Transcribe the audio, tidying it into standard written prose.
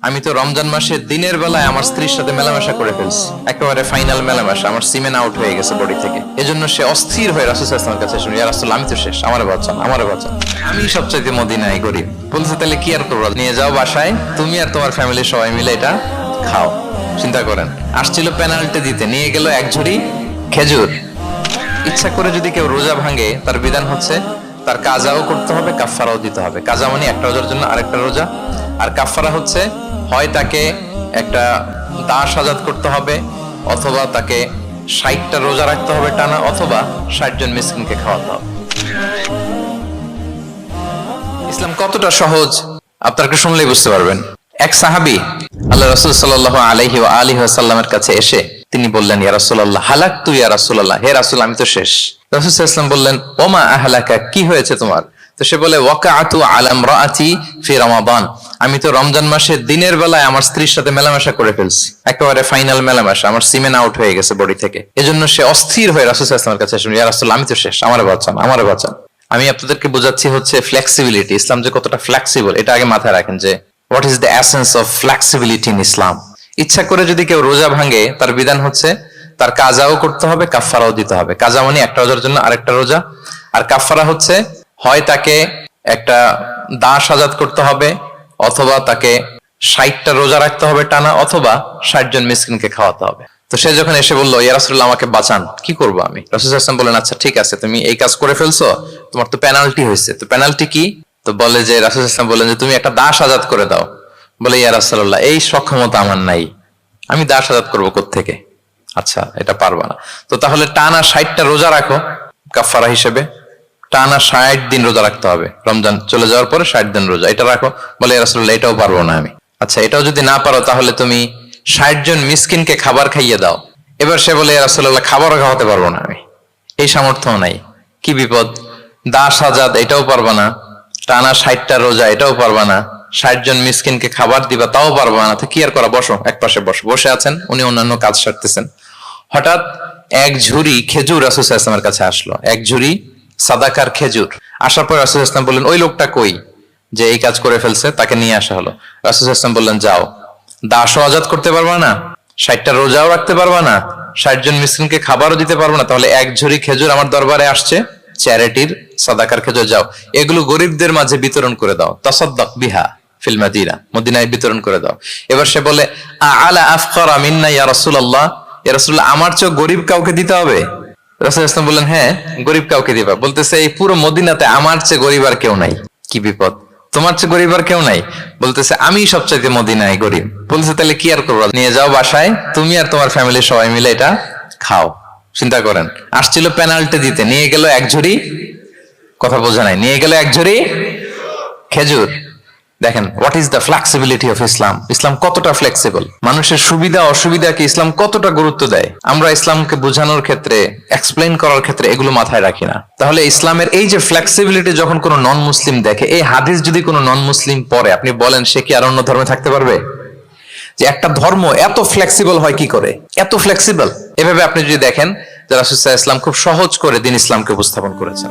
আমি তো রমজান মাসে দিনের বেলায় আমার স্ত্রীর সাথে মেলামেশা করে ফেলছি, একেবারে ফাইনাল মেলামেশা, আমার সিমেন আউট হয়ে গেছে বডি থেকে। এজন্য সে অস্থির হয়ে রাসূল সাল্লাল্লাহু আলাইহি ওয়াসাল্লামের কাছে শুনি, ইয়া রাসূলুল্লাহ আমি তো শেষ, আমারে বাঁচান, আমারে বাঁচান, আমি সবচাইতে মদিনায় গরিব। বলছে তাহলে কি আর করবো, নিয়ে যাও বাসায়, তুমি আর তোমার ফ্যামিলির সবাই মিলে এটা খাও। চিন্তা করেন, আসছিল পেনাল্টি দিতে, নিয়ে গেল এক ঝুড়ি খেজুর। ইচ্ছা করে যদি কেউ রোজা ভাঙে, তার বিধান হচ্ছে তার কাজাও করতে হবে, কাফফারাও দিতে হবে। কাজা মানে একটা রোজার জন্য আরেকটা রোজা, আর কাফফারা হচ্ছে হয় তাকে একটা দাস আজাদ করতে হবে, অথবা তাকে 60টা রোজা রাখতে হবে টানা, অথবা 60 জন মিসকিনকে খাওয়াতে হবে। ইসলাম কতটা সহজ আপনাকে শুনলেই বুঝতে পারবেন। এক সাহাবী আল্লাহ রাসূল সাল্লাল্লাহু আলাইহি ওয়া আলিহি ওয়াসাল্লামের কাছে এসে তিনি বললেন, ইয়া রাসূলুল্লাহ হালাকতু ইয়া রাসূলুল্লাহ, হে রাসূল আমি তো শেষ। রাসূল সাল্লাল্লাহু আলাইহি ওয়াসাল্লাম বললেন, ওমা আহলাকা, কি হয়েছে তোমার? তো সে বলে, ওয়াকাআতু আলা ইমরাআতি ফি রমাদান, আমি তো রমজান মাসে দিনের বেলায় আমার স্ত্রীর সাথে মেলামেশা করে ফেলছি, একেবারে ফাইনাল মেলামেশা, আমার সিমেন আউট হয়ে গেছে বডি থেকে। এজন্য সে অস্থির হয়ে রাসূল সাল্লাল্লাহু আলাইহি ওয়াসাল্লামের কাছে শুনি, ইয়া রাসূলুল্লাহ আমি তো শেষ, আমারে বাঁচান, আমারে বাঁচান। আমি আপনাদেরকে বোঝাচ্ছি হচ্ছে ফ্লেক্সিবিলিটি, ইসলাম যে কতটা ফ্লেক্সিবল এটা আগে মাথায় রাখেন, যে what is the essence of flexibility in Islam. ইচ্ছা করে যদি কেউ রোজা ভাঙে, তার বিধান হচ্ছে তার কাজাও করতে হবে, কাফফারাও দিতে হবে। কাজা মানে একটা রোজার জন্য আরেকটা রোজা, আর কাফফারা হচ্ছে হয় তাকে একটা দাস আজাদ করতে হবে, অথবা তাকে 60টা রোজা রাখতে হবে টানা, অথবা 60 জন মিসকিনকে খাওয়াতে হবে। তো সে যখন এসে বললো, ইয়া রাসূলুল্লাহ আমাকে বাঁচান, কি করবো আমি? রাসূল সাল্লাল্লাহু আলাইহি ওয়াসাল্লাম বললেন, আচ্ছা ঠিক আছে, তুমি এই কাজ করে ফেলছো, তোমার তো পেনাল্টি হয়েছে। তো পেনাল্টি কি? তো বলে যে, রাসূল সাল্লাল্লাহু আলাইহি ওয়াসাল্লাম বললেন যে তুমি একটা দাস আজাদ করে দাও। বলে, ইয়া রাসূলুল্লাহ এই সক্ষমতা আমার নাই, আমি দাস আজাদ করবো কোত্থেকে? আচ্ছা এটা পারবা না, তো তাহলে টানা 60টা রোজা রাখো কাফফারা হিসেবে, টানা 60 দিন রোজা রাখতে হবে, রমজান চলে যাওয়ার পরে 60 দিন রোজা, এটা রাখো। বলে, ইয়া রাসূলুল্লাহ এটাও পারবো না আমি। আচ্ছা এটাও যদি না পারো, তাহলে তুমি 60 জন মিসকিনকে খাবার খাইয়ে দাও। এবার সে বলে, ইয়া রাসূলুল্লাহ খাবারও খাওয়াতে পারবো না আমি, এই সামর্থ্য নাই। কি বিপদ, দাস আজাদ এটাও পারবা না, টানা 60টা রোজা এটাও পারবা না, 60 জন মিসকিনকে খাবার দিবা তাও পারবা না, তো কি আর করা, বসো এক পাশে বসো। বসে আছেন, উনি অন্যান্য কাজ সারতেছেন। হঠাৎ এক ঝুড়ি খেজুর রাসূল সাল্লাল্লাহু আলাইহি ওয়াসাল্লামের কাছে আসলো, এক ঝুড়ি সাদাকার খেজুর। আসার পর রাসূল সাল্লাল্লাহু আলাইহি ওয়াসাল্লাম বললেন, ওই লোকটা কই যে এই কাজ করে ফেলছে? তাকে নিয়ে আসা হলো। রাসূল সাল্লাল্লাহু আলাইহি ওয়াসাল্লাম বললেন, যাও, দাসও আজাদ করতে পারবা না, 60টা রোজাও রাখতে পারবা না, 60 জন মিসকিনকে খাবারও দিতে পারবো না, তাহলে এক ঝুড়ি খেজুর আমার দরবারে আসছে, চ্যারিটির সাদাকার খেজুর, যাও এগুলো গরিবদের মাঝে বিতরণ করে দাও, তাসাদ্দাক বিহা ফিল মাদিনা, মদিনায় বিতরণ করে দাও। এবার সে বলে, আলা আফকারা মিন্না ইয়া রাসূলুল্লাহ, ইয়া রাসূলুল্লাহ আমার চেয়ে গরিব কাউকে দিতে হবে? রাসূল সাল্লাল্লাহু আলাইহি ওয়াসাল্লাম বললেন, হ্যাঁ গরিব কাউকে দিবা। বলতেছে, এই পুরো মদিনাতে আমার চেয়ে গরিব আর কেউ নাই। কি বিপদ, তোমার চেয়ে গরিব আর কেউ নাই? বলতেছে, আমি সবচাইতে মদিনায় গরিব। বলতেছে, তাহলে কি আর করবো, নিয়ে যাও বাসায়, তুমি আর তোমার ফ্যামিলির সবাই মিলে এটা খাও। চিন্তা করেন, আসছিল পেনাল্টি দিতে, নিয়ে গেল এক ঝুড়ি, কথা বোঝা নাই, নিয়ে গেল এক ঝুড়ি খেজুর। দেখেন what is the flexibility of Islam. ইসলাম কতটা ফ্লেক্সিবল, মানুষের সুবিধা অসুবিধাকে ইসলাম কতটা গুরুত্ব দেয়। আমরা ইসলামকে বোঝানোর ক্ষেত্রে, এক্সপ্লেইন করার ক্ষেত্রে এগুলো মাথায় রাখি না। তাহলে ইসলামের এই যে ফ্লেক্সিবিলিটি যখন কোনো নন মুসলিম দেখে, এই হাদিস যদি কোনো নন মুসলিম পড়ে, আপনি বলেন সে কি আর অন্য ধর্মে থাকতে পারবে? যে একটা ধর্ম এত ফ্লেক্সিবল হয় কি করে, এত ফ্লেক্সিবল। এভাবে আপনি যদি দেখেন যে রাসূল সাল্লাল্লাহু আলাইহি ওয়াসাল্লাম খুব সহজ করে দ্বীন ইসলামকে উপস্থাপন করেছেন।